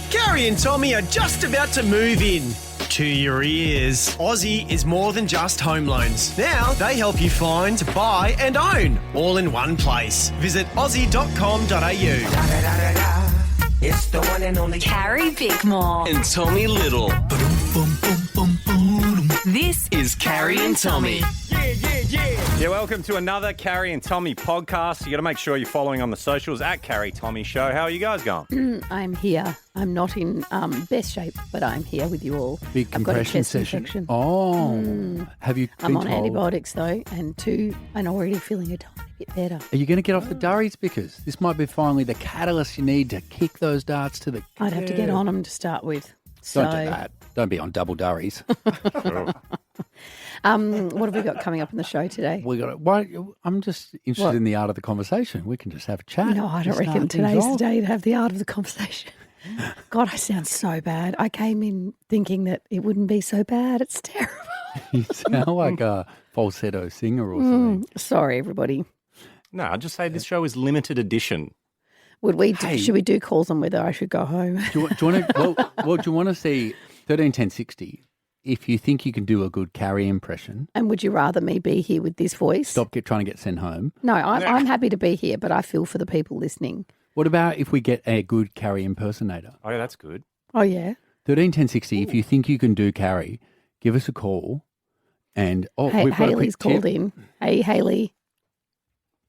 Carrie and Tommy are just about to move in. To your ears. Aussie is more than just home loans. Now they help you find, buy and own all in one place. Visit aussie.com.au. It's the one and only Carrie Bickmore. And Tommy Little. This is Carrie and Tommy. Yeah, welcome to another Carrie and Tommy podcast. You got to make sure you're following on the socials at Carrie Tommy Show. How are you guys going? I'm here. I'm not in best shape, but I'm here with you all. Big I've got a compression chest session. infection. Oh, have you been I'm on told? antibiotics though, and already feeling a tiny bit better. Are you going to get off the durries? Because this might be finally the catalyst you need to kick those darts to the... I'd have to get on them to start with. So, Don't do that. Don't be on double durries. what have we got coming up on the show today? I'm just interested in the art of the conversation. We can just have a chat. No, I don't Just reckon start things today's the off. day to have the art of the conversation. God, I sound so bad. I came in thinking that it wouldn't be so bad. It's terrible. You sound like a falsetto singer or something. Sorry, everybody. No, I'll just say this show is limited edition. Should we do calls on whether I should go home? Do you want to see 131060? If you think you can do a good Carrie impression, And would you rather me be here with this voice? stop trying to get sent home. No, I'm happy to be here, but I feel for the people listening. What about if we get a good Carrie impersonator? Oh, yeah, that's good. Oh, yeah. 131060, if you think you can do Carrie, give us a call. And Hey, we've got a Hayley's quick called tip. in. Hey, Hayley.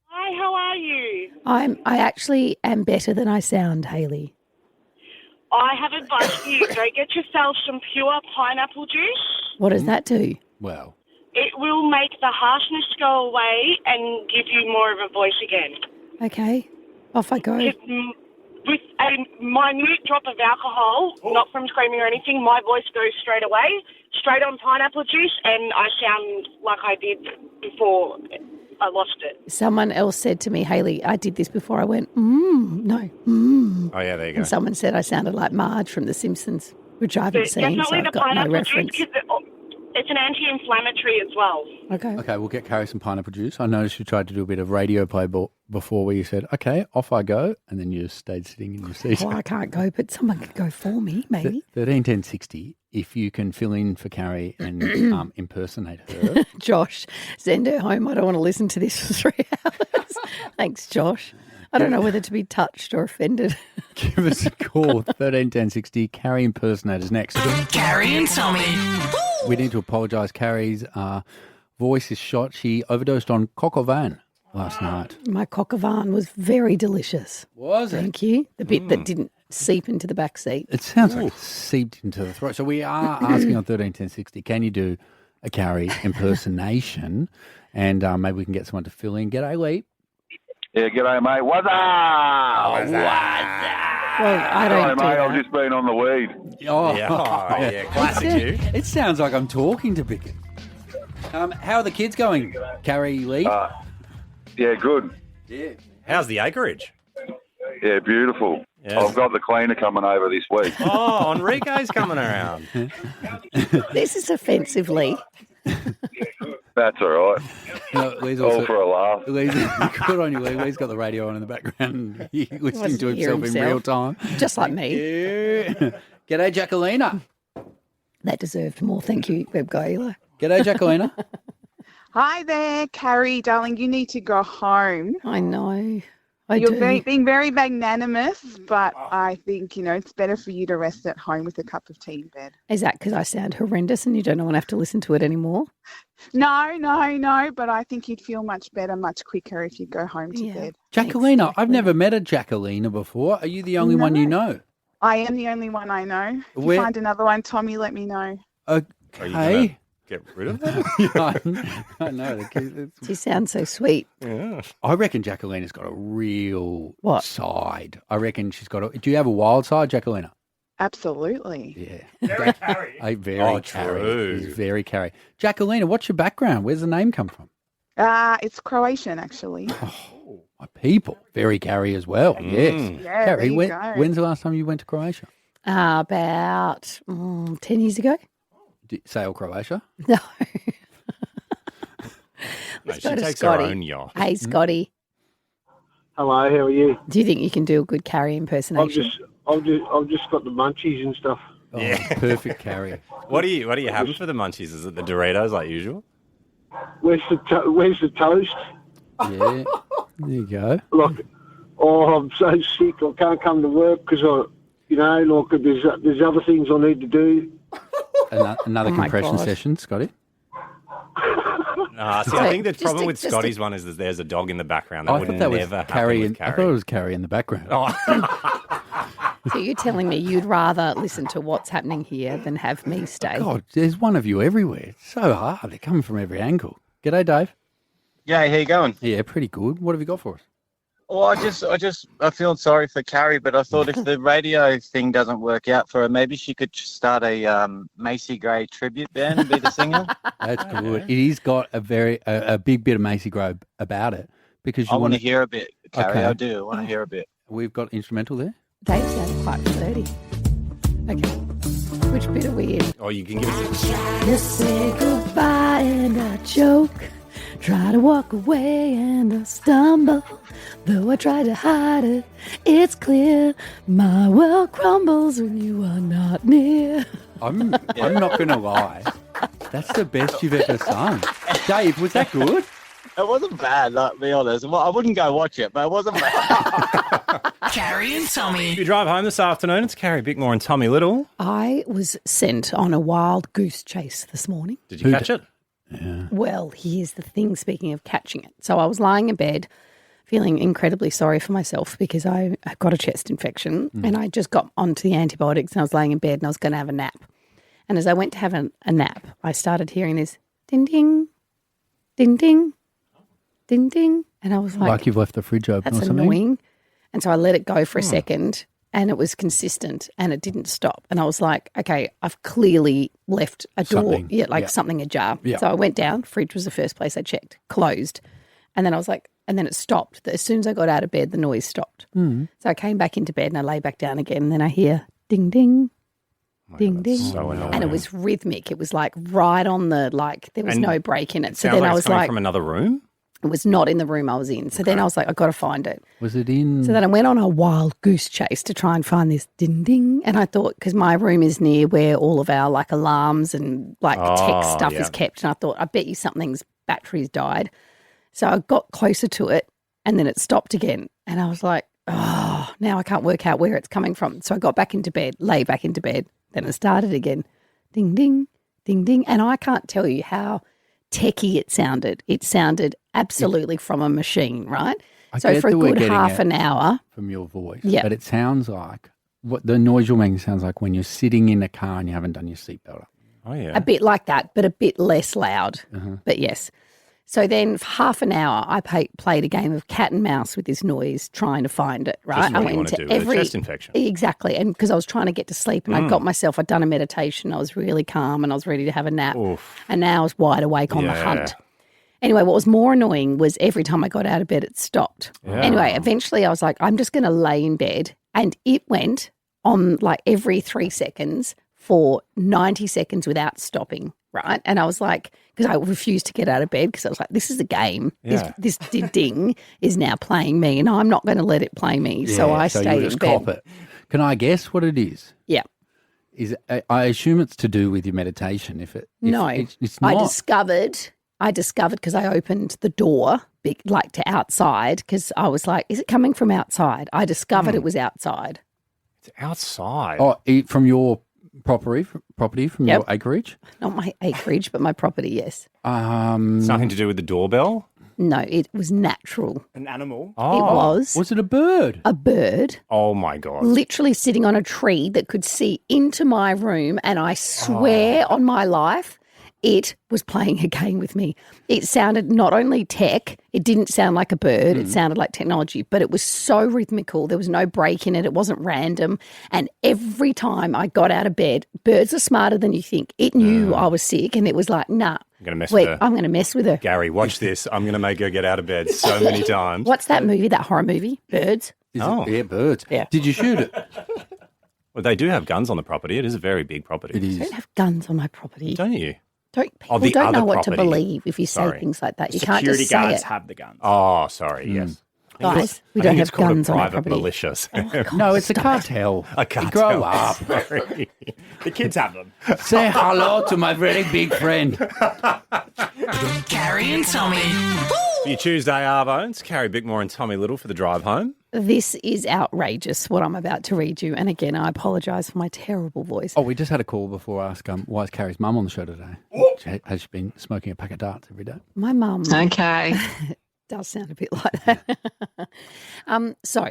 Hi, how are you? I actually am better than I sound, Hayley. I have advice for you. Go get yourself some pure pineapple juice. What does that do? Well, It will make the harshness go away and give you more of a voice again. Okay, off I go. With a minute drop of alcohol, not from screaming or anything, my voice goes straight away, straight on pineapple juice, and I sound like I did before I lost it. Someone else said to me, Hayley, I did this before. I went, Oh, yeah, there you go. And someone said I sounded like Marge from The Simpsons, which I haven't seen, so Definitely I've the got no pineapple reference. juice, because it's an anti-inflammatory as well. Okay. we'll get Carrie some pineapple juice. I noticed you tried to do a bit of radio play before where you said, okay, off I go, and then you just stayed sitting in your seat. Well, I can't go, but someone could go for me, maybe. 131060, if you can fill in for Carrie and impersonate her. Josh, send her home. I don't want to listen to this for 3 hours. Thanks, Josh. I don't know whether to be touched or offended. Give us a call, 131060. Carrie impersonators next. Carrie and Tommy. We need to apologise. Carrie's voice is shot. She overdosed on coq au vin last night. My coq au vin was very delicious. Was it? Thank you. The bit that didn't seep into the back seat. It sounds like it seeped into the throat. So we are asking on 131060, can you do a Carrie impersonation? And maybe we can get someone to fill in. G'day, Lee. Yeah, g'day, mate. What's up? Well, I don't Sorry, do mate. that. I've just been on the weed. Yeah, classic you. It sounds like I'm talking to Bicker. How are the kids going, Carrie, Lee? Yeah, good. Yeah. How's the acreage? Yeah, beautiful. Yeah. I've got the cleaner coming over this week. Oh, Enrique's coming around. This is offensively. That's all right. No, Lee's All also, for a laugh. Lee's, good on you, Lee. Lee's got the radio on in the background. He's listening to Wasn't hear himself in real time. Just like me. Yeah. G'day, Jacquelina. That deserved more. Thank you, Web Guy Eli. G'day, Jacquelina. Hi there, Carrie, darling. You need to go home. I know. You're being very magnanimous, but I think, it's better for you to rest at home with a cup of tea in bed. Is that because I sound horrendous and you don't want to have to listen to it anymore? No, but I think you'd feel much better, much quicker if you go home to bed. Jacquelina. I've never met a Jacquelina before. Are you the only one you know? I am the only one I know. If you find another one, Tommy, let me know. Are you gonna get rid of that? I know. She sounds so sweet. Yeah. I reckon Jacquelina's got a real side. I reckon she's got a... Do you have a wild side, Jacquelina? Absolutely. Yeah. Very Carrie. Very Carrie. He's very Carrie. Jacquelina, what's your background? Where's the name come from? It's Croatian, actually. Oh, my people. Very Carrie as well. Yes. Yeah, Carrie, there you go. when's the last time you went to Croatia? About 10 years ago. Sail Croatia? No. No, she go to takes Scotty. her own yacht. Hey, Scotty. Hello, how are you? Do you think you can do a good Carrie impersonation? I've just got the munchies and stuff. Oh, perfect, Carrie. What are you having for the munchies? Is it the Doritos like usual? Where's the toast? Yeah, there you go. Like, I'm so sick. I can't come to work because there's other things I need to do. Another compression session, Scotty. I think the problem with Scotty's one is that there's a dog in the background. That would never happen with Carrie. I thought it was Carrie in the background. So you're telling me you'd rather listen to what's happening here than have me stay? God, there's one of you everywhere. It's so hard. They're coming from every angle. G'day, Dave. Yeah, how you going? Yeah, pretty good. What have you got for us? Well, I feel sorry for Carrie, but I thought if the radio thing doesn't work out for her, maybe she could start a Macy Gray tribute band and be the singer. That's good. It has got a big bit of Macy Gray about it because I want to hear a bit, Carrie. Okay. I do. I want to hear a bit. We've got instrumental there. Dave sounded quite flirty. Okay. Which bit are we in? Oh, you can give us Just say goodbye and I choke. Try to walk away and I stumble. Though I try to hide it, it's clear. My world crumbles when you are not near. I'm not going to lie. That's the best you've ever sung. Dave, was that good? It wasn't bad, like, be honest. Well, I wouldn't go watch it, but it wasn't bad. Carrie and Tommy. If you drive home this afternoon, it's Carrie Bickmore and Tommy Little. I was sent on a wild goose chase this morning. Did you catch it? Yeah. Well, here's the thing, speaking of catching it. So I was lying in bed feeling incredibly sorry for myself because I got a chest infection and I just got onto the antibiotics and I was laying in bed and I was going to have a nap. And as I went to have a nap, I started hearing this ding, ding, ding, ding, ding, ding. And I was like you've left the fridge open or that's something? annoying. And so I let it go for a second and it was consistent and it didn't stop. And I was like, okay, I've clearly left a door, something ajar. Yeah. So I went down, fridge was the first place I checked, closed. And then I was like, and then it stopped. As soon as I got out of bed, the noise stopped. So I came back into bed and I lay back down again and then I hear ding, ding, ding, ding. So annoying. And it was rhythmic. It was like right on the, there was no break in it. So Sounds then like I it's was coming like, from another room? it was not in the room I was in. So then I was like, I've got to find it. Was it in? So then I went on a wild goose chase to try and find this ding ding. And I thought, because my room is near where all of our alarms and tech stuff is kept. And I thought, I bet you something's batteries died. So I got closer to it and then it stopped again. And I was like, oh, now I can't work out where it's coming from. So I got back into bed, lay back into bed. Then it started again. Ding, ding, ding, ding. And I can't tell you how techie it sounded. It sounded absolutely from a machine, right? So for a good half an hour. From your voice. Yeah. But it sounds like, what the noise you're making sounds like when you're sitting in a car and you haven't done your seatbelt up. Oh, yeah. A bit like that, but a bit less loud. But yes. So then for half an hour, I played a game of cat and mouse with this noise, trying to find it, right? Just what I you went want to into do with a chest infection. Exactly. And because I was trying to get to sleep and I'd done a meditation. I was really calm and I was ready to have a nap. Oof. And now I was wide awake on the hunt. Anyway, what was more annoying was every time I got out of bed, it stopped. Yeah. Anyway, eventually I was like, I'm just going to lay in bed. And it went on every 3 seconds for 90 seconds without stopping, right? And I was like, because I refused to get out of bed because I was like, this is a game. Yeah. This ding is now playing me and I'm not going to let it play me. So I stayed you in just bed. cop it. Can I guess what it is? Yeah. I assume it's to do with your meditation. No, it's not. I discovered because I opened the door to outside because I was like, is it coming from outside? I discovered it was outside. It's outside. Oh, from your property, from your acreage? Not my acreage, but my property, yes. It's nothing to do with the doorbell? No, it was natural. An animal? It was. Was it a bird? A bird. Oh, my God. Literally sitting on a tree that could see into my room, and I swear on my life, it was playing a game with me. It sounded not only tech, it didn't sound like a bird, it sounded like technology, but it was so rhythmical. There was no break in it. It wasn't random. And every time I got out of bed, birds are smarter than you think. It knew I was sick and it was like, nah. I'm going to mess with her. I'm going to mess with her. Gary, watch this. I'm going to make her get out of bed so many times. What's that movie, that horror movie? Birds? Yeah, birds. Yeah. Did you shoot it? Well, they do have guns on the property. It is a very big property. It is. I don't have guns on my property. Don't you? People the don't know other what to property. believe if you say Sorry. things like that. You can't just say Security guards it. have the guns. Oh, sorry. Yes. Guys, we I don't think have it's called guns a on our private property. militia. No, it's a cartel. A cartel. Grow up. The kids have them. Say hello to my very big friend. Carrie and Tommy. For your Tuesday Arvones, Carrie Bickmore and Tommy Little for the drive home. This is outrageous, what I'm about to read you. And again, I apologise for my terrible voice. Oh, we just had a call before ask why is Carrie's mum on the show today? Has she been smoking a pack of darts every day? My mum Okay. does sound a bit like that. So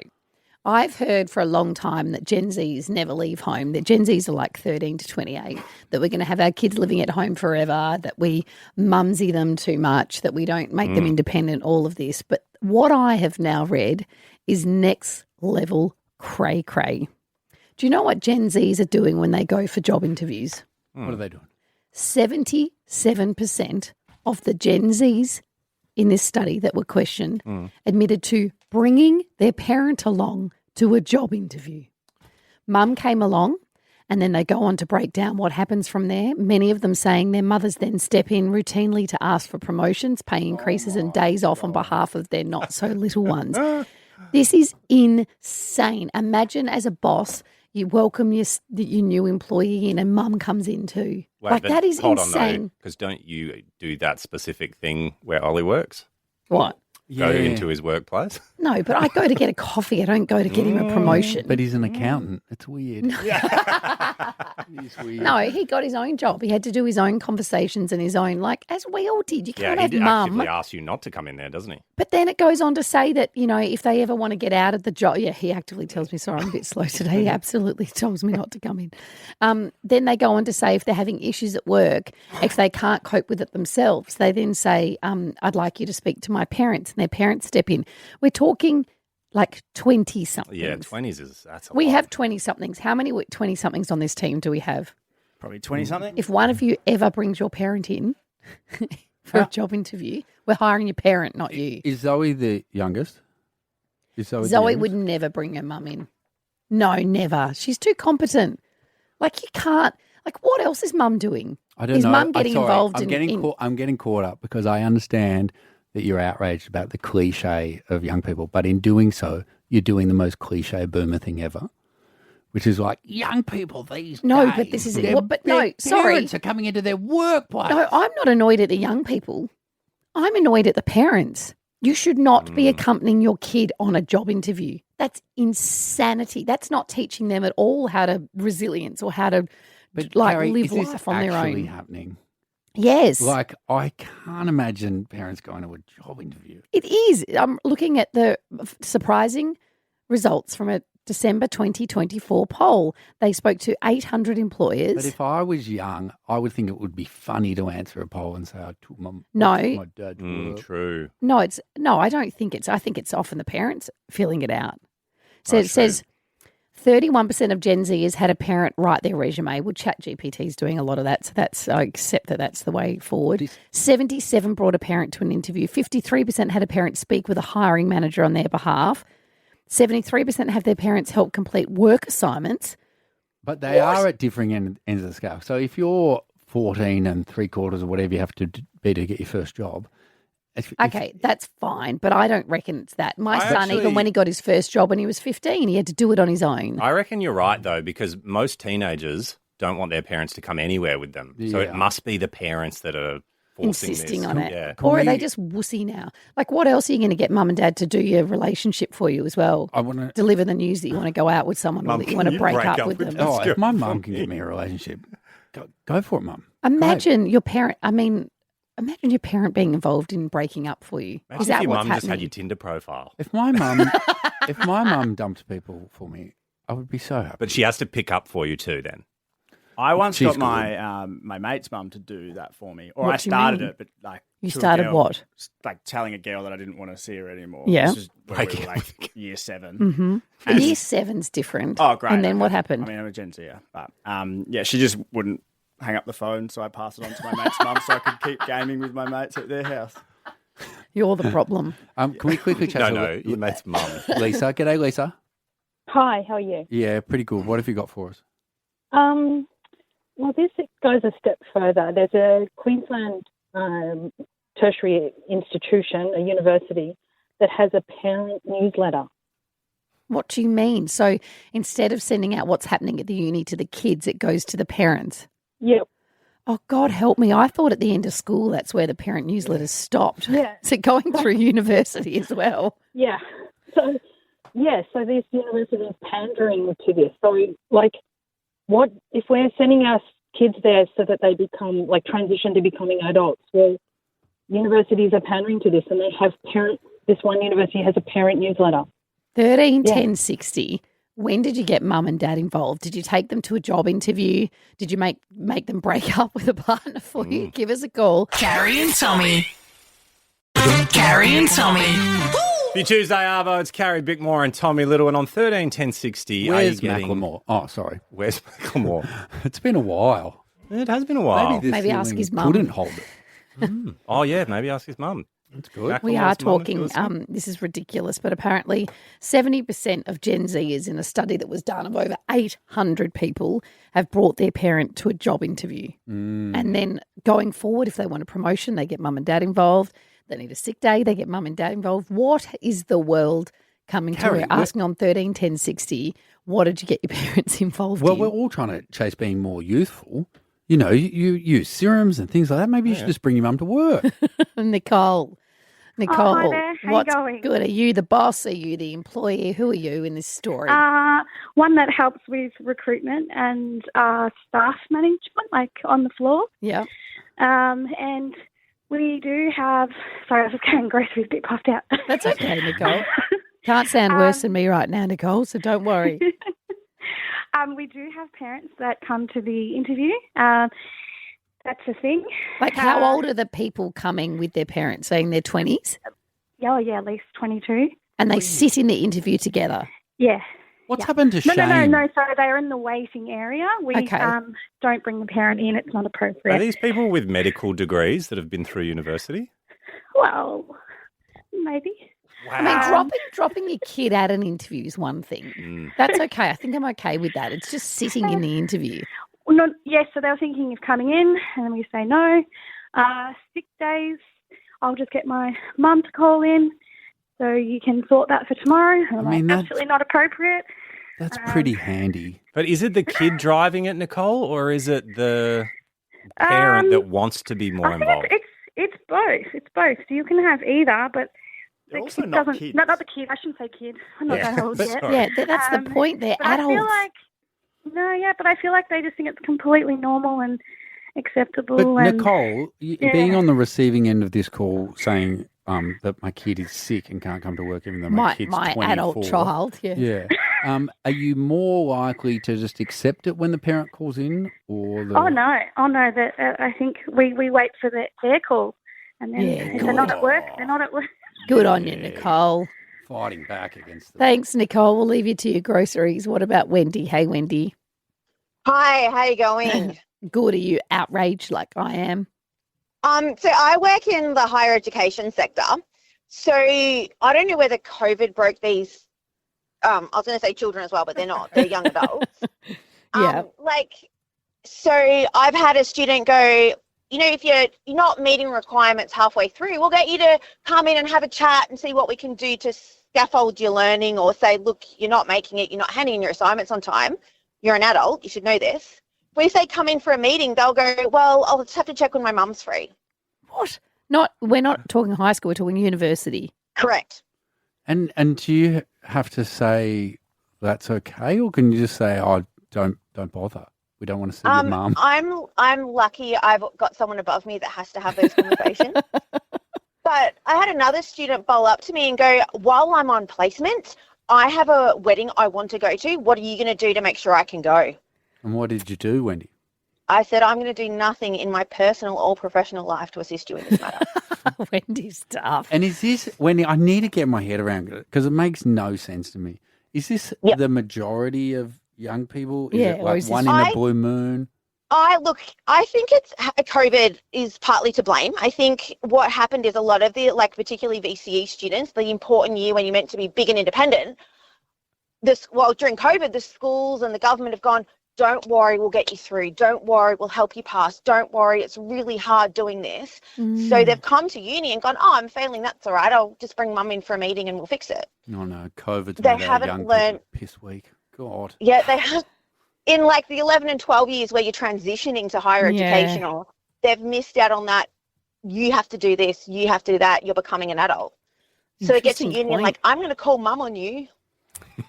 I've heard for a long time that Gen Zs never leave home, that Gen Zs are like 13 to 28, that we're going to have our kids living at home forever, that we mumsy them too much, that we don't make them independent, all of this. But what I have now read is next level cray-cray. Do you know what Gen Zs are doing when they go for job interviews? What are they doing? 77% of the Gen Zs in this study that were questioned admitted to bringing their parent along to a job interview. Mum came along and then they go on to break down what happens from there, many of them saying their mothers then step in routinely to ask for promotions, pay increases and days off on behalf of their not-so-little ones. This is insane. Imagine as a boss, you welcome your new employee in and mum comes in too. Wait, that is hold insane. on, because don't you do that specific thing where Ollie works? What? Go into his workplace? No, but I go to get a coffee. I don't go to get him a promotion. But he's an accountant. It's weird. He's weird. No, he got his own job. He had to do his own conversations and his own, like, as we all did. You can't have he mum. actively asks you not to come in there, doesn't he? But then it goes on to say that, you know, if they ever want to get out of the job, he actively tells me, sorry, I'm a bit slow today. He absolutely tells me not to come in. Then they go on to say if they're having issues at work, if they can't cope with it themselves, they then say, I'd like you to speak to my parents, and their parents step in. We're talking like 20-somethings. Yeah, 20s that's a We lot. have 20-somethings. How many 20-somethings on this team do we have? Probably 20-something. If one of you ever brings your parent in for a job interview, we're hiring your parent, not you. Is Zoe the youngest? Zoe would never bring her mum in. No, never. She's too competent. Like, you can't. Like, what else is mum doing? I don't is know. Mum getting involved I'm getting caught up because I understand that you're outraged about the cliche of young people, but in doing so, you're doing the most cliche boomer thing ever, which is like young people these No, days. but this is their- but no, their sorry. parents are coming into their workplace. No, I'm not annoyed at the young people. I'm annoyed at the parents. You should not be accompanying your kid on a job interview. That's insanity. That's not teaching them at all how to resilience or how to Carrie, live is this life on their actually own. happening? Yes. Like, I can't imagine parents going to a job interview. It is. I'm looking at the surprising results from a December 2024 poll. They spoke to 800 employers. But if I was young, I would think it would be funny to answer a poll and say, I took my dad to work. True. I don't think it's. I think it's often the parents filling it out. So it says 31% of Gen Zers had a parent write their resume. Well, ChatGPT is doing a lot of that, so I accept that that's the way forward. 77 brought a parent to an interview. 53% had a parent speak with a hiring manager on their behalf. 73% have their parents help complete work assignments. But they are at differing ends of the scale. So if you're 14 and 3/4 or whatever you have to be to get your first job. Okay, that's fine, but I don't reckon it's that. My son, even when he got his first job when he was 15, he had to do it on his own. I reckon you're right, though, because most teenagers don't want their parents to come anywhere with them. So it must be the parents that are forcing insisting this. on it. Yeah. Or are they just wussy now? Like, what else are you going to get mum and dad to do your relationship for you as well? I want to deliver the news that you want to go out with someone or that you want to break up with them. Oh, if my mum can get me a relationship, go for it, mum. Imagine your parent, imagine your parent being involved in breaking up for you. Imagine Is that if your what's mum happening? just had your Tinder profile. If my mum dumped people for me, I would be so happy. But she has to pick up for you too then. I once She's got good. my mate's mum to do that for me. Or What I do you started mean? it, but like You to a started girl, what? Like telling a girl that I didn't want to see her anymore. Yeah. This is when we Breaking were up like year 7. Mm-hmm. Year 7's different. Oh, great. And then okay. what happened? I mean, I'm a Gen Zer, but yeah, she just wouldn't hang up the phone, so I passed it on to my mate's mum so I could keep gaming with my mates at their house. You're the problem. Can we quickly chat No, your mate's mum. Lisa, g'day, Lisa. Hi, how are you? Yeah, pretty good. What have you got for us? Well, this goes a step further. There's a Queensland tertiary institution, a university, that has a parent newsletter. What do you mean? So instead of sending out what's happening at the uni to the kids, it goes to the parents? Yep. Oh, God help me. I thought at the end of school that's where the parent newsletters stopped. Yeah. Is it going through university as well? Yeah. So this university is pandering to this. So, like, what if we're sending our kids there so that they become, like, transition to becoming adults? Well, universities are pandering to this, and they have this one university has a parent newsletter. 13 10 60. When did you get mum and dad involved? Did you take them to a job interview? Did you make them break up with a partner for you? Give us a call. Carrie and Tommy. Carrie and Tommy. For Tuesday Arvo, it's Carrie Bickmore and Tommy Little, and on 13 10 60, Where's Macklemore? Oh, sorry. Where's Macklemore? It's been a while. It has been a while. Maybe ask his mum. Couldn't hold it. Oh, yeah, maybe ask his mum. That's good. We are talking, this is ridiculous, but apparently 70% of Gen Zers in a study that was done of over 800 people have brought their parent to a job interview. And then going forward, if they want a promotion, they get mum and dad involved. They need a sick day, they get mum and dad involved. What is the world coming to? We're asking on 13 10 60, what did you get your parents involved in? Well, we're all trying to chase being more youthful. You know, you use serums and things like that. Maybe you should just bring your mum to work. Nicole, Oh, hi there. How what's you going? good? Are you the boss? Are you the employee? Who are you in this story? One that helps with recruitment and staff management, like on the floor. Yeah. And we do have. Sorry, I was just getting groceries a bit puffed out. That's okay, Nicole. Can't sound worse than me right now, Nicole, so don't worry. We do have parents that come to the interview. That's a thing. Like, how old are the people coming with their parents, saying they're 20s? Yeah, at least 22. And they sit in the interview together? Yeah. What's happened to Shane? No. So they're in the waiting area. We don't bring the parent in. It's not appropriate. Are these people with medical degrees that have been through university? Well, maybe. Wow. I mean, dropping your kid at an interview is one thing. That's okay. I think I'm okay with that. It's just sitting in the interview. Well, so they were thinking of coming in, and then we say no. Sick days, I'll just get my mum to call in, so you can sort that for tomorrow. Absolutely not appropriate. That's pretty handy. But is it the kid driving it, Nicole, or is it the parent that wants to be more involved? It's both. It's both. So you can have either, but they're also not kids. Not the kid. I shouldn't say kid. I'm not that old yet. Yeah, that's the point. They're adults. But I feel like they just think it's completely normal and acceptable. But and, Nicole, being on the receiving end of this call saying that my kid is sick and can't come to work even though my kid's 24. My adult child, Yeah. Are you more likely to just accept it when the parent calls in? Or Oh, no. I think we wait for their call. And then if they're not at work, they're not at work. Good on you, Nicole. Fighting back against them. Thanks, Nicole. We'll leave you to your groceries. What about Wendy? Hey, Wendy. Hi, how you going? Good. Are you outraged like I am? So I work in the higher education sector. So I don't know whether COVID broke these, I was going to say children as well, but they're not. They're young adults. Yeah. So I've had a student go, if you're not meeting requirements halfway through, we'll get you to come in and have a chat and see what we can do to scaffold your learning, or say, look, you're not making it, you're not handing in your assignments on time. You're an adult, you should know this. When we say come in for a meeting, they'll go, well, I'll just have to check when my mum's free. What? We're not talking high school, we're talking university. Correct. And do you have to say that's okay, or can you just say, oh, don't bother? We don't want to see your mum. I'm lucky I've got someone above me that has to have those conversations. But I had another student bowl up to me and go, while I'm on placement, I have a wedding I want to go to. What are you going to do to make sure I can go? And what did you do, Wendy? I said, I'm going to do nothing in my personal or professional life to assist you in this matter. Wendy's tough. And is this, Wendy, I need to get my head around it because it makes no sense to me. Is this the majority of young people? Is it like one in a blue moon? I think it's COVID is partly to blame. I think what happened is a lot of the, particularly VCE students, the important year when you're meant to be big and independent, during COVID, the schools and the government have gone, Don't worry, we'll get you through. Don't worry, we'll help you pass. Don't worry, it's really hard doing this. So they've come to uni and gone, oh, I'm failing, that's all right. I'll just bring mum in for a meeting and we'll fix it. No, COVID's They made our haven't young learned- people piss weak. God. Yeah, they have. In like the 11 and 12 years where you're transitioning to higher Yeah. educational, they've missed out on that. You have to do this, you have to do that. You're becoming an adult. So they get to Interesting uni and point. like, I'm going to call mum on you.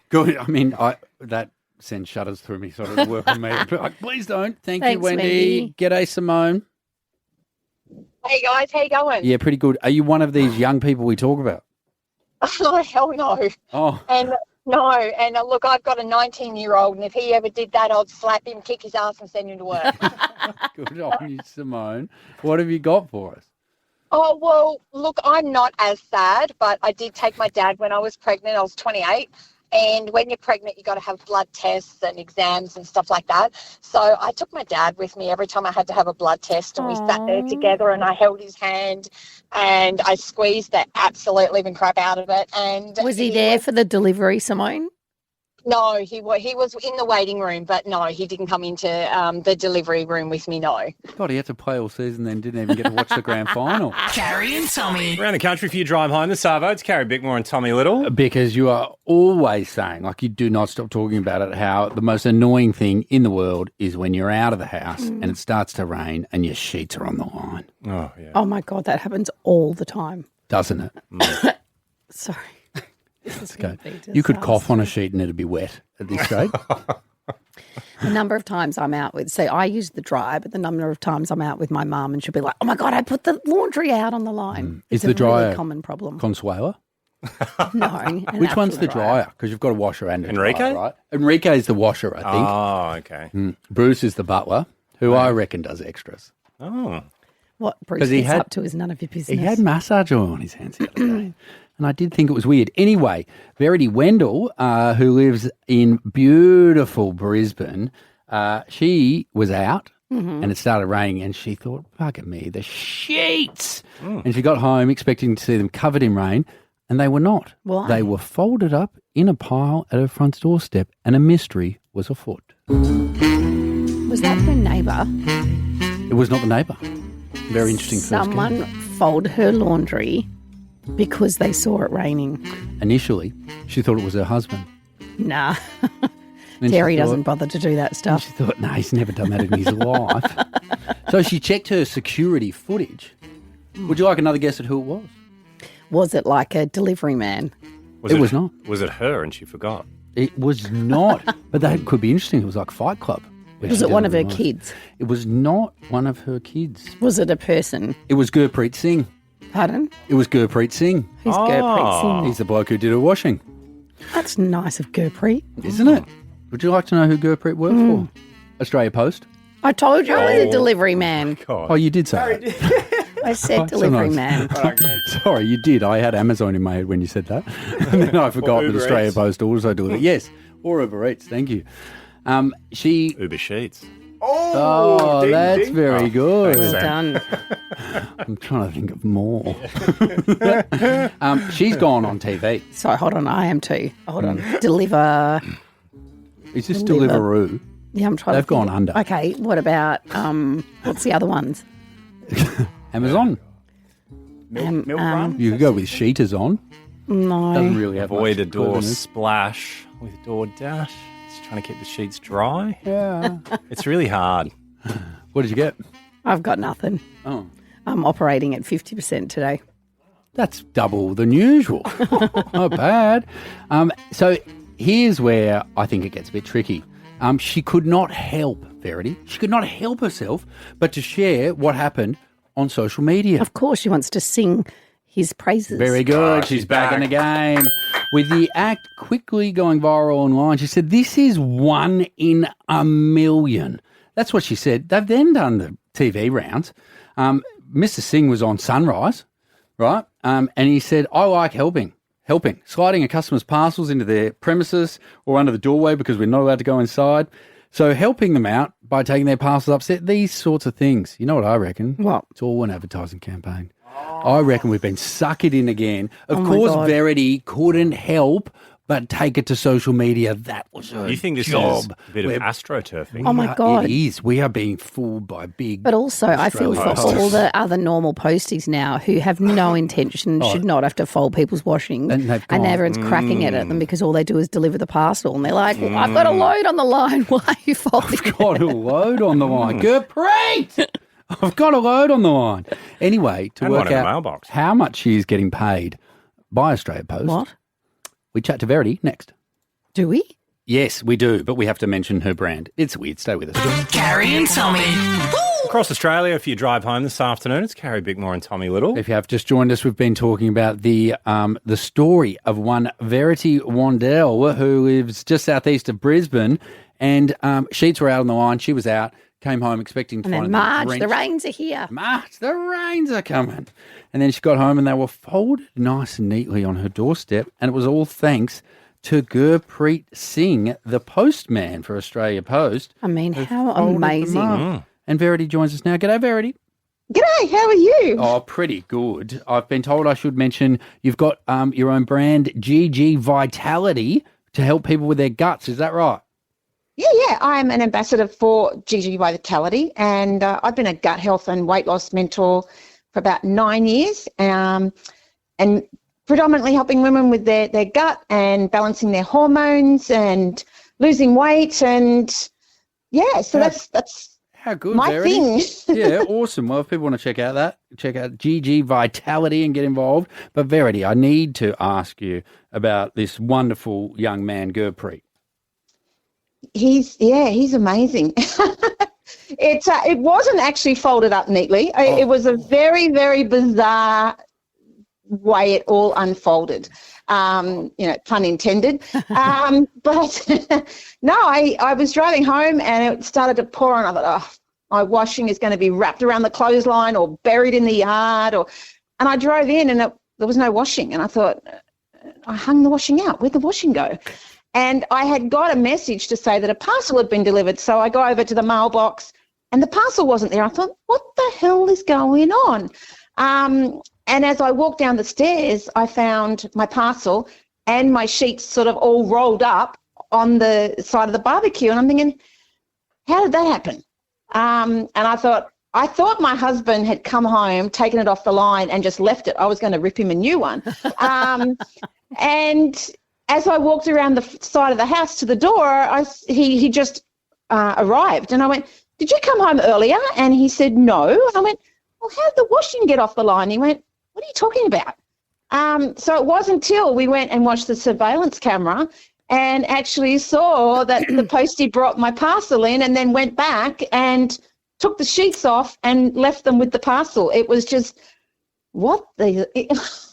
Good. I mean, that sends shudders through me, sort of work on me. Like, please don't. Thank you, Thanks, Wendy. Wendy. G'day, Simone. Hey guys, how you going? Yeah, pretty good. Are you one of these young people we talk about? Oh, hell no. Oh, And look, I've got a 19-year-old, and if he ever did that, I'd slap him, kick his ass, and send him to work. good on you, Simone. What have you got for us? Oh, well, look, I'm not as sad, but I did take my dad when I was pregnant. I was 28. And when you're pregnant, you got to have blood tests and exams and stuff like that. So I took my dad with me every time I had to have a blood test, and we sat there together and I held his hand and I squeezed the absolute living crap out of it. And Was he there for the delivery, Simone? No, he was in the waiting room, but no, he didn't come into the delivery room with me, no. God, he had to play all season, then didn't even get to watch the grand final. Carrie and Tommy. Around the country for your drive home, the Savo. It's Carrie Bickmore and Tommy Little. Because you are always saying, like you do not stop talking about it, how the most annoying thing in the world is when you're out of the house and it starts to rain and your sheets are on the line. Oh, yeah. Oh, my God, that happens all the time. Doesn't it? Sorry. This is Okay. gonna be You could disaster. cough on a sheet and it'd be wet at this stage. The number of times I'm out with, say, I use the dryer, but the number of times I'm out with my mum and she'll be like, oh my God, I put the laundry out on the line. Is It's the a dryer really common problem. Consuela? No. an Which one's actual the dryer? Because you've got a washer and a Enrique? dryer, right? Enrique is the washer, I think. Oh, okay. Bruce is the butler, who I reckon does extras. Oh. What Bruce 'Cause he gets had- up to is none of your business. He had massage oil on his hands the other day. And I did think it was weird. Anyway, Verrity Wandel, who lives in beautiful Brisbane, she was out and it started raining and she thought, bugger me, the sheets. And she got home expecting to see them covered in rain and they were not. Why? They were folded up in a pile at her front doorstep and a mystery was afoot. Was that her neighbour? It was not the neighbour. Very interesting. Someone folded her laundry because they saw it raining. Initially, she thought it was her husband. Nah. Then she Terry thought- doesn't bother to do that stuff. She thought, no, he's never done that in his life. So she checked her security footage. Would you like another guess at who it was? Was it like a delivery man? It was not. Was it her and she forgot? It was not. But that could be interesting. It was like Fight Club. where Was she it one did of her live. kids? It was not one of her kids. Was it a person? It was Gurpreet Singh. Pardon? It was Gurpreet Singh. Who's Gurpreet Singh? He's the bloke who did her washing. That's nice of Gurpreet. Isn't it? Would you like to know who Gurpreet worked for? Australia Post. I told you I was a delivery man. Oh, you did say that. I said So delivery nice. man. Sorry, you did. I had Amazon in my head when you said that. And then I forgot that Uber Australia Eats. Post also delivered. Yes, or Uber Eats. Thank you. She. Uber Sheets. Oh, that's very good. Well done. I'm trying to think of more. She's gone on TV. Sorry, hold on. I am too. Hold on. Deliver. Is this Deliver. Deliveroo? Yeah, I'm trying They've to think. gone under. Okay, what about, what's the other ones? Amazon. Milk Run? You could go with Sheeters on. No. Doesn't really have Avoid a much door cleverness. splash with door dash. Just trying to keep the sheets dry. Yeah. It's really hard. What did you get? I've got nothing. Oh. I'm operating at 50% today. That's double than usual. Not bad. So here's where I think it gets a bit tricky. She could not help, Verrity. She could not help herself but to share what happened on social media. Of course, she wants to sing his praises. Very good. Oh, she's she's back in the game. With the act quickly going viral online, she said, this is 1 in a million. That's what she said. They've then done the TV rounds. Mr. Singh was on Sunrise, right? And he said, I like helping, sliding a customer's parcels into their premises or under the doorway because we're not allowed to go inside. So helping them out by taking their parcels upset, these sorts of things. You know what I reckon? What? It's all an advertising campaign. I reckon we've been suckered in again. Of Oh my course, God. Verrity couldn't help but take it to social media. That was a You think this job. is a bit of astroturfing? Oh, my God. It is. We are being fooled by big. But also, I feel for Australian all the other normal posties now who have no intention, should not have to fold people's washing, And they've and gone, everyone's cracking it at them because all they do is deliver the parcel, and they're like, well, "I've got a load on the line. Why are you folding it?" got a load on the line. Gurpreet! I've got a load on the line. Anyway, to And one work in the out mailbox. how much she is getting paid by Australia Post. What? We chat to Verrity next. Do we? Yes, we do, but we have to mention her brand. It's weird. Stay with us. Carrie and Tommy. Across Australia, if you drive home this afternoon, it's Carrie Bickmore and Tommy Little. If you have just joined us, we've been talking about the story of one Verrity Wandel, who lives just southeast of Brisbane, and sheets were out on the line. She was out, came home expecting to And find then them Marge, the drenched. rains are here. March, the rains are coming. And then she got home and they were folded nice and neatly on her doorstep. And it was all thanks to Gurpreet Singh, the postman for Australia Post. I mean, who how folded them amazing. up. And Verrity joins us now. G'day, Verrity. G'day, how are you? Oh, pretty good. I've been told I should mention you've got your own brand, GG Vitality, to help people with their guts. Is that right? Yeah, I'm an ambassador for GG Vitality, and I've been a gut health and weight loss mentor for about 9 years, and predominantly helping women with their gut and balancing their hormones and losing weight, and yeah, so that's how good, my Verrity. thing. Yeah, awesome. Well, if people want to check out GG Vitality and get involved. But Verrity, I need to ask you about this wonderful young man, Gurpreet. He's amazing. It wasn't actually folded up neatly. It was a very, very bizarre way it all unfolded. Pun intended. But no, I was driving home and it started to pour on. I thought, oh, my washing is going to be wrapped around the clothesline or buried in the yard. And I drove in and there was no washing. And I thought, I hung the washing out. Where'd the washing go? And I had got a message to say that a parcel had been delivered. So I go over to the mailbox and the parcel wasn't there. I thought, what the hell is going on? And as I walked down the stairs, I found my parcel and my sheets sort of all rolled up on the side of the barbecue. And I'm thinking, how did that happen? And I thought my husband had come home, taken it off the line and just left it. I was going to rip him a new one. And as I walked around the side of the house to the door, he just arrived. And I went, did you come home earlier? And he said, no. And I went, well, how did the washing get off the line? He went, what are you talking about? So it wasn't until we went and watched the surveillance camera and actually saw that the postie brought my parcel in and then went back and took the sheets off and left them with the parcel. It was just, what the...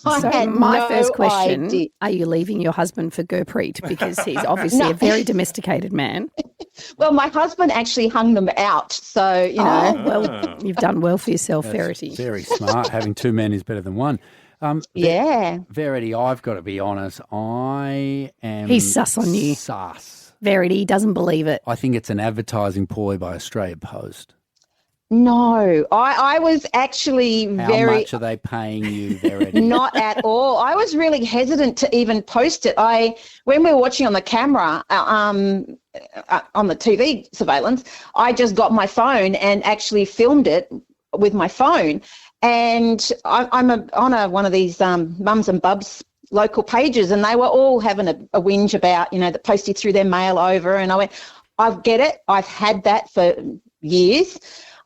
My first question, are you leaving your husband for Gurpreet? Because he's obviously a very domesticated man. Well, my husband actually hung them out, so, you know. Oh, well, you've done well for yourself, Verrity. Very smart. Having two men is better than one. Yeah. Verrity, I've got to be honest. I am... He's sus on you. Sus. Verrity, he doesn't believe it. I think it's an advertising ploy by Australia Post. No, I was actually How much are they paying you, Verrity? Not at all. I was really hesitant to even post it. When we were watching on the camera, on the TV surveillance, I just got my phone and actually filmed it with my phone. And I'm on one of these mums and bubs local pages, and they were all having a whinge about, the postie threw their mail over. And I went, I get it. I've had that for years.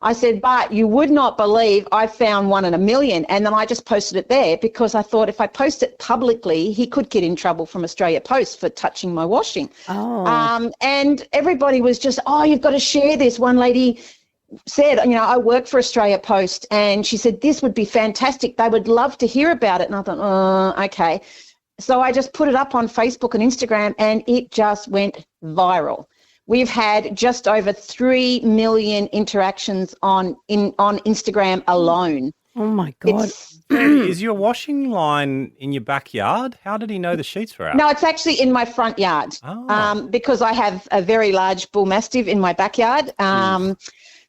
I said, but you would not believe I found one in a million. And then I just posted it there because I thought if I post it publicly, he could get in trouble from Australia Post for touching my washing. Oh. And everybody was just, oh, you've got to share this. One lady said, I work for Australia Post, and she said, this would be fantastic. They would love to hear about it. And I thought, oh, okay. So I just put it up on Facebook and Instagram, and it just went viral. We've had just over 3 million interactions on Instagram alone. Oh, my God. Is your washing line in your backyard? How did he know the sheets were out? No, it's actually in my front yard because I have a very large bull mastiff in my backyard.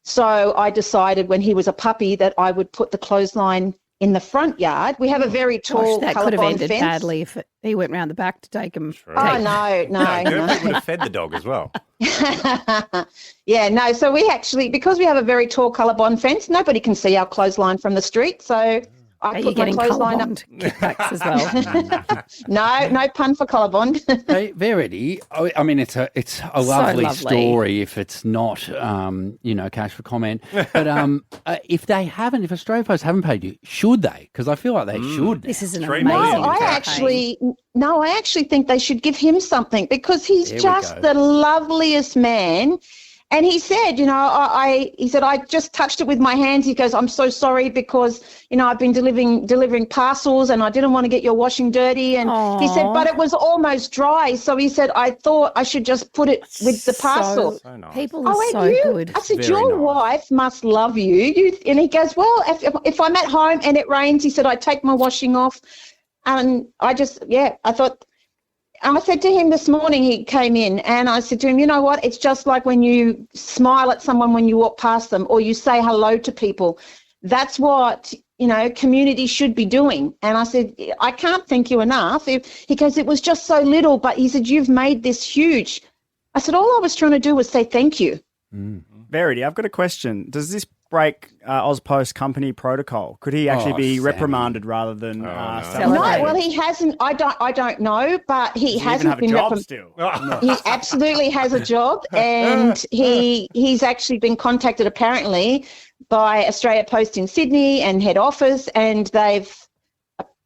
So I decided when he was a puppy that I would put the clothesline in the front yard. We have a very tall Gosh, that could have colour-bond ended fence. badly if he went round the back to take him. Oh, no. Gertrude would have fed the dog as well. Yeah, no. So we actually, because we have a very tall colour-bond fence, nobody can see our clothesline from the street. So I Are put you my getting clothesline up. colour-bond kickbacks as well? No pun for colour-bond. Hey, Verrity, I mean, it's a lovely story if it's not, cash for comment. But if Australia Post haven't paid you, should they? Because I feel like they should. This is an No, I actually think they should give him something because he's just the loveliest man. And he said, he said, I just touched it with my hands. He goes, I'm so sorry because, I've been delivering parcels and I didn't want to get your washing dirty. And he said, but it was almost dry. So he said, I thought I should just put it with the parcel. So nice. People are so good. I said, Very your nice. wife must love you. And he goes, well, if I'm at home and it rains, he said, I take my washing off. And I thought... I said to him this morning, he came in, and I said to him, you know what, it's just like when you smile at someone when you walk past them or you say hello to people. That's what, community should be doing. And I said, I can't thank you enough. He goes, it was just so little, but he said, you've made this huge. I said, all I was trying to do was say thank you. Verrity, I've got a question. Does this break Ozpost company protocol? Could he actually be reprimanded rather than No, well, he hasn't. I don't know, but he hasn't been still. He absolutely has a job, and he's actually been contacted apparently by Australia Post in Sydney and head office, and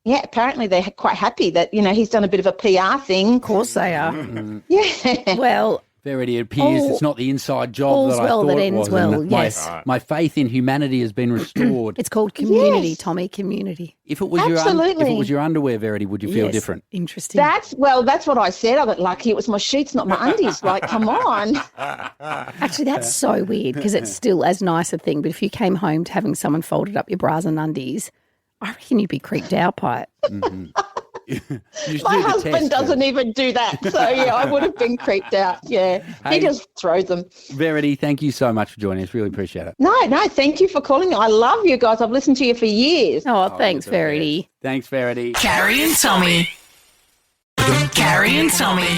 apparently they're quite happy that he's done a bit of a PR thing. Of course they are. Yeah. Well. Verrity, it appears it's not the inside job that I thought it was. And my faith in humanity has been restored. It's called community, Tommy, community. If it was your underwear, Verrity, would you feel different? Interesting. That's what I said. I got lucky. It was my sheets, not my undies. Like, come on. Actually, that's so weird because it's still as nice a thing. But if you came home to having someone folded up your bras and undies, I reckon you'd be creeped out by it. Mm-hmm. My husband doesn't even do that. So, I would have been creeped out. Yeah. He just throws them. Verrity, thank you so much for joining us. Really appreciate it. No, thank you for calling me. I love you guys. I've listened to you for years. Oh, thanks, Verrity. Thanks, Verrity. Carrie and Tommy. Carrie and Tommy.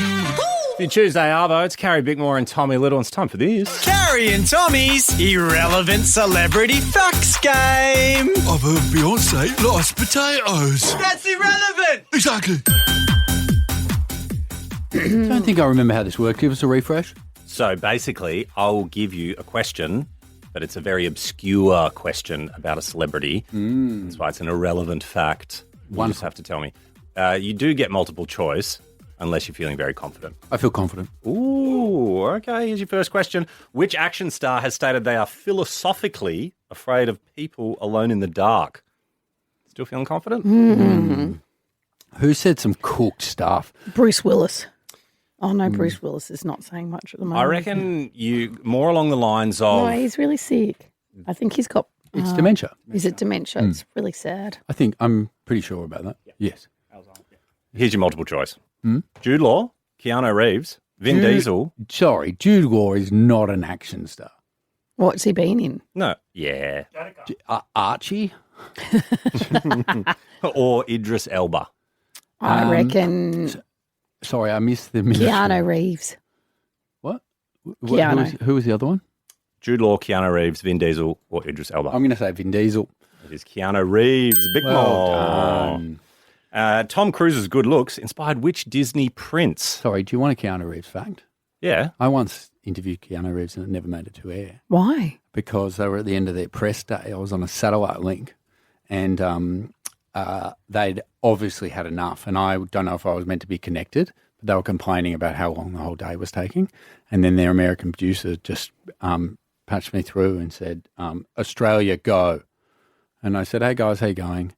Your Tuesday Arvo, it's Carrie Bickmore and Tommy Little. It's time for this. Carrie and Tommy's Irrelevant Celebrity Facts Game. I've heard Beyonce likes potatoes. That's irrelevant. Exactly. I don't think I remember how this worked. Give us a refresh. So basically, I'll give you a question, but it's a very obscure question about a celebrity. That's why it's an irrelevant fact. You just have to tell me. You do get multiple choice. Unless you're feeling very confident. I feel confident. Ooh, okay. Here's your first question. Which action star has stated they are philosophically afraid of people alone in the dark? Still feeling confident? Who said some cooked stuff? Bruce Willis. Oh, no, Bruce Willis is not saying much at the moment. I reckon you more along the lines of... No, he's really sick. I think he's got... It's dementia. Is it dementia? It's really sad. I'm pretty sure about that. Yes. Here's your multiple choice. Jude Law, Keanu Reeves, Vin Diesel. Sorry, Jude Law is not an action star. What's he been in? No, yeah. Archie? Or Idris Elba. I reckon... Sorry, I missed the ministry. Keanu Reeves. What? Keanu. Who was the other one? Jude Law, Keanu Reeves, Vin Diesel, or Idris Elba. I'm going to say Vin Diesel. It is Keanu Reeves. Big Well done. Tom Cruise's good looks inspired which Disney prince? Sorry, do you want a Keanu Reeves fact? Yeah. I oned interviewed Keanu Reeves and it never made it to air. Why? Because they were at the end of their press day. I was on a satellite link and they'd obviously had enough. And I don't know if I was meant to be connected, but they were complaining about how long the whole day was taking. And then their American producer just patched me through and said, Australia, go. And I said, hey, guys, how you going?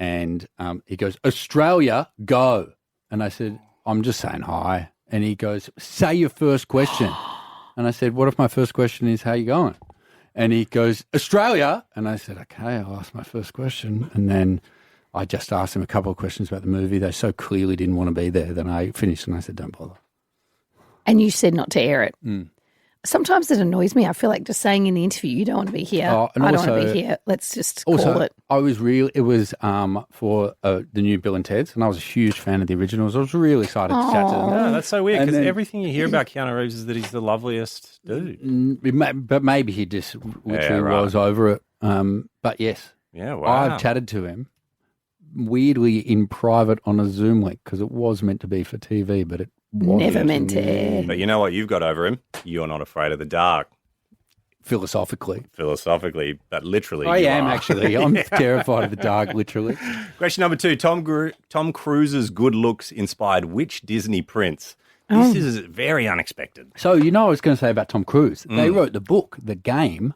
And he goes, Australia, go. And I said, I'm just saying hi. And he goes, say your first question. And I said, what if my first question is, how you going? And he goes, Australia. And I said, okay, I'll ask my first question. And then I just asked him a couple of questions about the movie. They so clearly didn't want to be there. Then I finished and I said, don't bother. And you said not to air it. Sometimes it annoys me. I feel like just saying in the interview, you don't want to be here. Oh, and I don't want also- to be here. Let's just Also, call it. it was for the new Bill and Ted's, and I was a huge fan of the originals. I was really excited to chat to them. No, that's so weird And because then- everything you hear about Keanu Reeves is that he's the loveliest dude. But maybe he just literally right. was over it. But yes. Yeah, wow. I've chatted to him, weirdly in private on a Zoom link, because it was meant to be for TV, but it wasn't. Never meant to air. But you know what you've got over him? You're not afraid of the dark. Philosophically, but literally I you am are. actually. I'm terrified of the dark, literally. Question number 2. Tom Cruise's good looks inspired which Disney prince? Oh. This is very unexpected. So, you know what I was going to say about Tom Cruise? They Mm. wrote the book, The Game,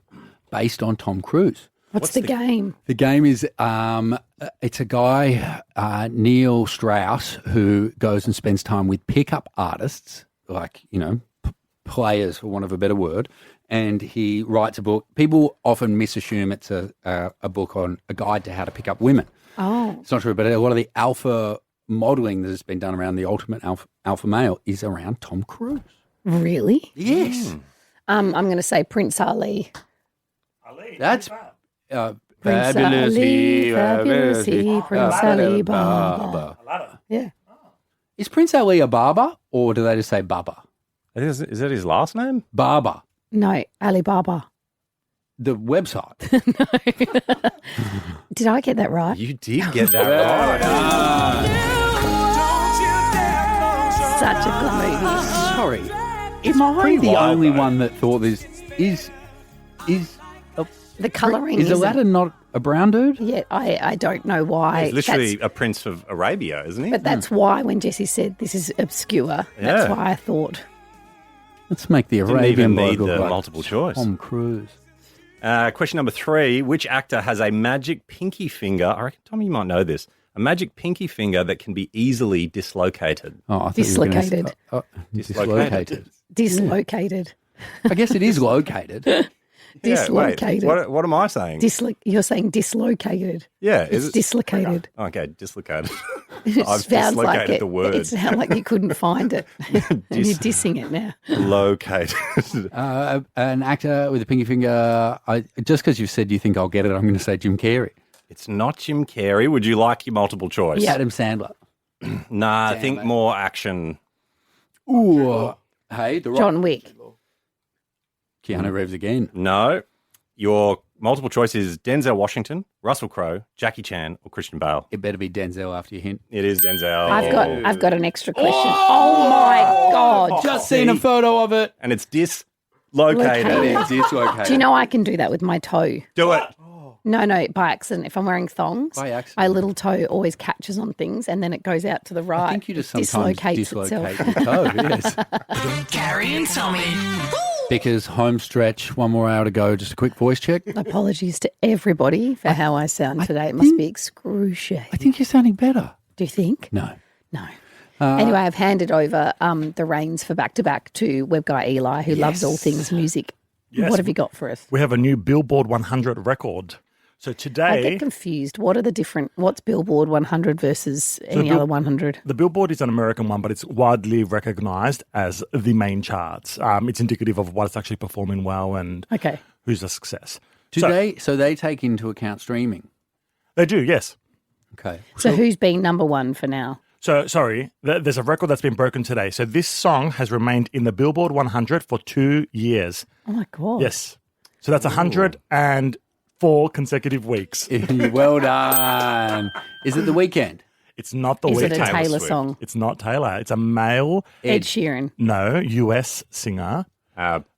based on Tom Cruise. What's the game? The game is it's a guy, Neil Strauss, who goes and spends time with pickup artists, like, players, for want of a better word, and he writes a book. People often misassume it's a book on a guide to how to pick up women. Oh. It's not true, but a lot of the alpha modelling that has been done around the ultimate alpha male is around Tom Cruise. Really? Yes. I'm going to say Prince Ali. That's Prince fabulous. Ali, fabulous he, Prince Ali Baba. Yeah. Is Prince Ali a barber, or do they just say Baba? Is that his last name? Barber. No, Alibaba. The website. Did I get that right? You did get that right. Such a good movie. Sorry. Am I pretty the wild, only though. one that thought this is The colouring is isn't- Aladdin not a brown dude? Yeah, I don't know why. He's literally a prince of Arabia, isn't he? But that's why when Jesse said this is obscure, Yeah. that's why I thought. Let's make the Didn't Arabian even bloke need look the like multiple choice. Tom Cruise. Question number 3. Which actor has a magic pinky finger? I reckon, Tommy, you might know this. A magic pinky finger that can be easily dislocated. Oh, I thought you were gonna say- Dislocated. dislocated. Dislocated. I guess it is located. Dislocated. What am I saying? You're saying dislocated. Yeah, It's dislocated. Okay, dislocated. It I've sounds like dislocated it. the word. It sounds like you couldn't find it. And you're dissing it now. Located. An actor with a pinky finger. Just because you said you think I'll get it, I'm going to say Jim Carrey. It's not Jim Carrey. Would you like your multiple choice? Adam Sandler. Nah, I think more action. Ooh. Hey, The Rock. John Wick. Keanu Reeves again. No. Your multiple choice is Denzel Washington, Russell Crowe, Jackie Chan, or Christian Bale. It better be Denzel after your hint. It is Denzel. I've got an extra question. Oh my God. Just seen a photo of it. And it's dislocated. Located. Dislocated. Do you know I can do that with my toe? Do it. No, by accident. If I'm wearing thongs, By accident. my little toe always catches on things and then it goes out to the right. I think you just It sometimes dislocates dislocate itself. your toe. Yes. Carrie and Tommy. Bicker's home stretch. 1 more hour to go. Just a quick voice check. Apologies to everybody for how I sound today. It must be excruciating. I think you're sounding better. Do you think? No. No. Anyway, I've handed over the reins for back to back to web guy Eli, who loves all things music. Yes. What have you got for us? We have a new Billboard 100 record. So I today, get confused. What are the different? What's Billboard 100 versus any other 100? the Billboard is an American one, but it's widely recognized as the main charts. It's indicative of what's actually performing well and Okay. who's a success. So they take into account streaming? They do, yes. Okay. So who's been number one for now? So, sorry, there's a record that's been broken today. So this song has remained in the Billboard 100 for 2 years. Oh, my God. Yes. So that's 104 consecutive weeks. Well done. Is it The Weeknd? It's not The Is Weeknd. it a Taylor song? It's not Taylor. It's a male. Ed Sheeran. No, US singer.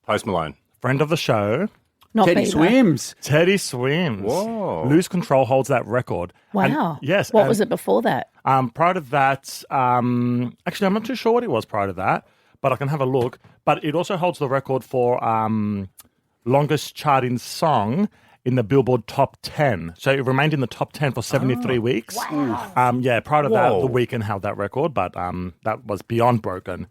Post Malone. Friend of the show. Not Teddy Bieber. Swims. Teddy Swims. Whoa. Lose Control holds that record. Wow. And, yes. What and, was it before that? Prior to that, actually, I'm not too sure what it was prior to that, but I can have a look. But it also holds the record for longest charting song in the Billboard Top 10. So it remained in the top 10 for 73 weeks. Wow. Prior to that, Whoa. The Weeknd held that record, but that was beyond broken.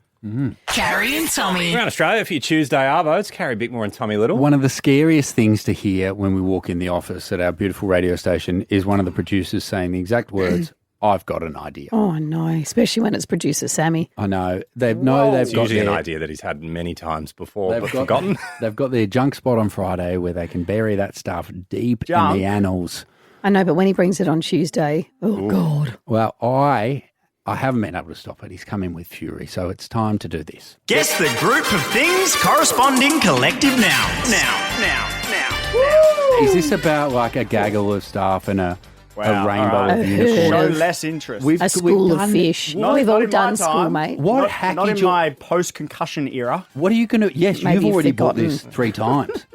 Carrie and Tommy. We're in Australia for your Tuesday Arvo. It's Carrie Bickmore and Tommy Little. One of the scariest things to hear when we walk in the office at our beautiful radio station is one of the producers saying the exact words, I've got an idea. Oh, no, especially when it's producer Sammy. I know. They've It's got usually an their- idea that he's had many times before, They've but got, forgotten. They've got their junk spot on Friday where they can bury that stuff deep in Junk? the annals. I know, but when he brings it on Tuesday, oh, God. Well, I haven't been able to stop it. He's come in with fury, so it's time to do this. Guess the group of things corresponding collective nouns. Now. Is this about like a gaggle of stuff and a Wow, rainbow all right. of unicorns? Show less interest. A school of fish. We've all done school, mate. What Not in my post-concussion era. What are you going to... Yes, Maybe you've you've already bought forgotten. this 3 times.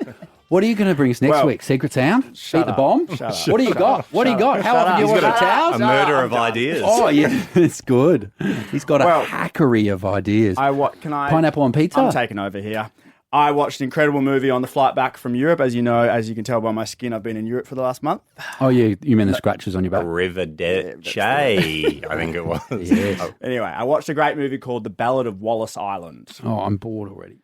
What are you going to bring us next Well, week? Secret sound? Beat the up. bomb? Shut up. What do you got? What do you got? How often do you He's watch got the a towels? murder of ideas. Oh, yeah, it's good. He's got a Well, hackery of ideas. Can I? Pineapple on pizza? I'm taking over here. I watched an incredible movie on the flight back from Europe. As you know, as you can tell by my skin, I've been in Europe for the last month. Oh, you mean the scratches on your back? Riverdale, I think it was. Yes. Anyway, I watched a great movie called The Ballad of Wallace Island. Oh, I'm bored already.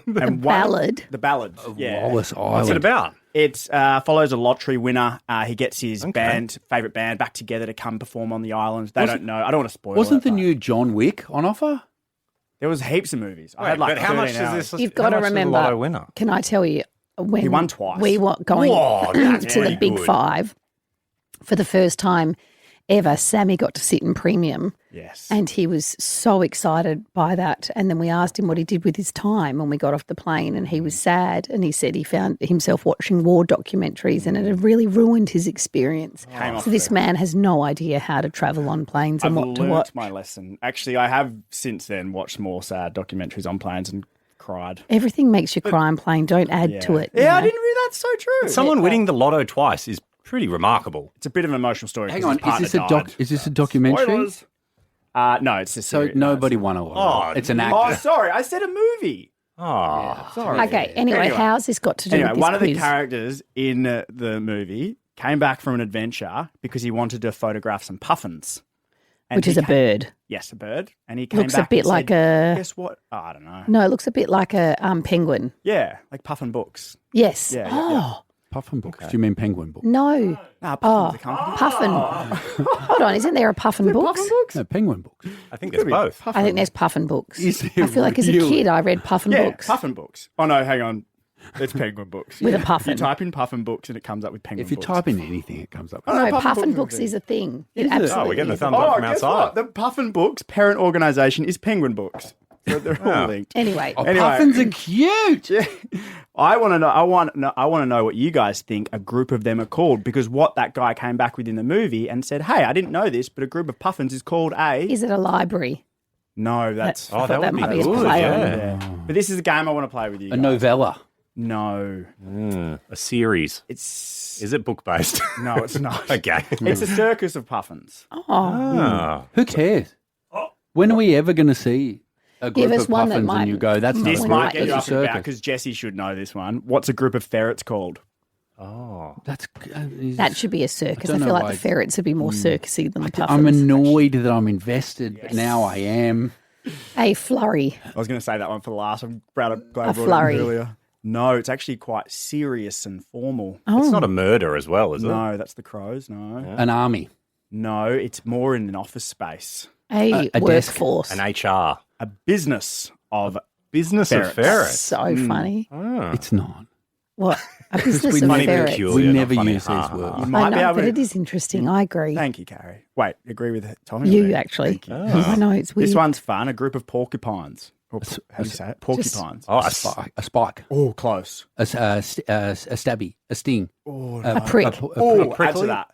The Ballad? The Ballad of Wallace Island. What's it about? It follows a lottery winner. He gets his favourite band back together to come perform on the island. They don't know. I don't want to spoil Wasn't it. the new John Wick on offer? There was heaps of movies. I Wait, had like but how 13 much hours. is this? You've got to how much is the remember. Lotto winner? Can I tell you when He won twice. we were going Whoa, that's to the pretty Big good. Five for the first time ever? Sammy got to sit in premium. Yes. And he was so excited by that. And then we asked him what he did with his time when we got off the plane, and he was sad. And he said he found himself watching war documentaries, and it had really ruined his experience. Came off So this there. man has no idea how to travel on planes and I've what to learnt watch. my lesson. Actually, I have since then watched more sad documentaries on planes and cried. Everything makes you cry on plane. Don't add to it. you Yeah, I know? didn't realize that's so true. Someone winning the Lotto twice is pretty remarkable. It's a bit of an emotional story. Hang 'cause on, his partner died. is this a documentary? Spoilers. No, it's a So series. nobody won a lot. It's an actor. Oh, sorry, I said a movie. Oh, Sorry. Okay, anyway, how's this got to do Anyway, with this one of the quiz? characters in the movie came back from an adventure because he wanted to photograph some puffins. And Which he is a came- bird. Yes, a bird. And he came Looks a back bit and like said, a- Guess what? Oh, I don't know. No, it looks a bit like a penguin. Yeah, like puffin books. Yes. Yeah, Oh, Puffin books. Do you mean penguin books? no. Nah, Oh, Puffin's a company. Puffin. Hold on, isn't there a Puffin books? No, penguin books. I think it's both. I think there's Puffin books. Is I there feel like as a really? kid I read Puffin Yeah, books. puffin books. Oh, no, hang on. It's penguin books. With a Yeah. puffin. You type in puffin books and it comes up with penguin If you books. type in anything, it comes up. Oh, No, Puffin Puffin books books is a thing. It Is it? absolutely Oh, we're getting the is. thumbs up from guess outside. what? The Puffin Books parent organisation is Penguin Books. So they're all linked. Anyway, Oh, puffins are cute. Yeah. I want to know. I want to know what you guys think a group of them are called, because what that guy came back with in the movie and said, "Hey, I didn't know this, but a group of puffins is called a." is it a library? No, that's. I thought that might be a play on it. Yeah. But this is a game I want to play with you. A guys. novella. No, A series. it's Is it book based? no, it's not. Okay. It's a circus of puffins. Oh, Ah. Who cares? When are we ever going to see a group Give us of one that puffins might- and you go, that's not This a might group, get you that's up a and about circus. because Jesse should know this one. What's a group of ferrets called? Oh. That's that should be a circus. I don't feel know like why the ferrets would be more circusy than the puffins. I'm annoyed that I'm invested, but now I am. A flurry. I was going to say that one for last. I'm glad I brought it flurry. in earlier. No, it's actually quite serious and formal. Oh. It's not a murder as well, is it? No, that's the crows. No, An army. no, it's more in an office space. A a desk. workforce. An HR. A business of Business ferrets. of ferrets. So funny. Ah. It's not. What? A business we of funny but ferrets. peculiar. We not never funny. use these words. You I might be know, able but to. it is interesting. I agree. Thank you, Carrie. Wait, agree with Tommy? You There. actually. Thank you. I know it's weird. This one's fun. A group of porcupines. Or, how do you say it? Porcupines. Oh, A spike. A spike. Oh, close. A stabby. A sting. Oh, A prick. oh, add prickly? to that.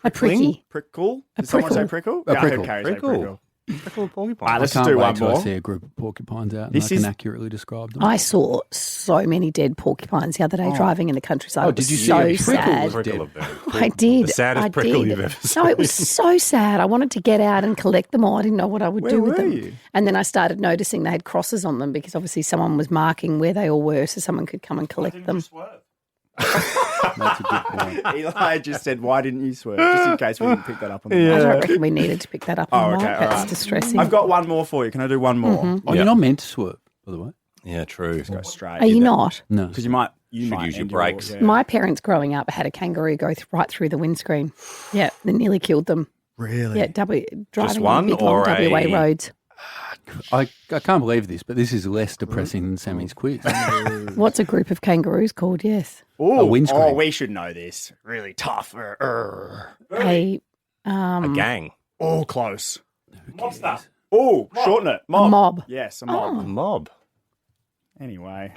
A pricky. Prickle? A Did someone say prickle. prickle? A Yeah, I heard prickle. Carrie say Prickle. prickle. Prickle porcupine. All right, I let's can't do wait one till I more. see a group of porcupines out and This I is- can accurately describe them. I saw so many dead porcupines the other day driving in the countryside. Oh, It was did you see so a prickle sad. was Prickle dead? of them. I did. The saddest I prickle did. you've ever No, it was seen. so sad. I wanted to get out and collect them all. I didn't know what I would Where do with were them. you? And then I started noticing they had crosses on them because obviously someone was marking where they all were so someone could come and collect them. That's a good point. Eli just said, "Why didn't you swerve?" Just in case we didn't pick that up on the I mic. don't reckon we needed to pick that up Oh, on okay, mic. all That's right. distressing. I've got one more for you. Can I do one more? Mhm. Oh, you're not meant to swerve, by the way. Yeah, true. Go straight. Are you not? No. Because you might Should use your end brakes. yeah. My parents growing up had a kangaroo go right through the windscreen. Yeah, they nearly killed them. Really? Yeah, driving one on big long or WA a- roads. I can't believe this, but this is less depressing than Sammy's quiz. What's a group of kangaroos called? Yes. Ooh, A windscreen. Oh, we should know this. Really tough. A gang. Oh, close. What's that? Oh, shorten it. Mob. A mob. Yes, a mob. A mob. Anyway.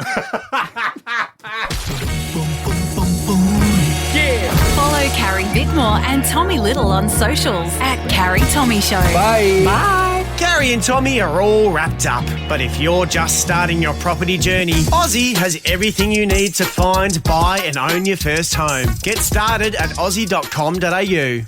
Follow Carrie Bickmore and Tommy Little on socials at Carrie Tommy Show. Bye. Bye. Carrie and Tommy are all wrapped up, but if you're just starting your property journey, Aussie has everything you need to find, buy and own your first home. Get started at aussie.com.au.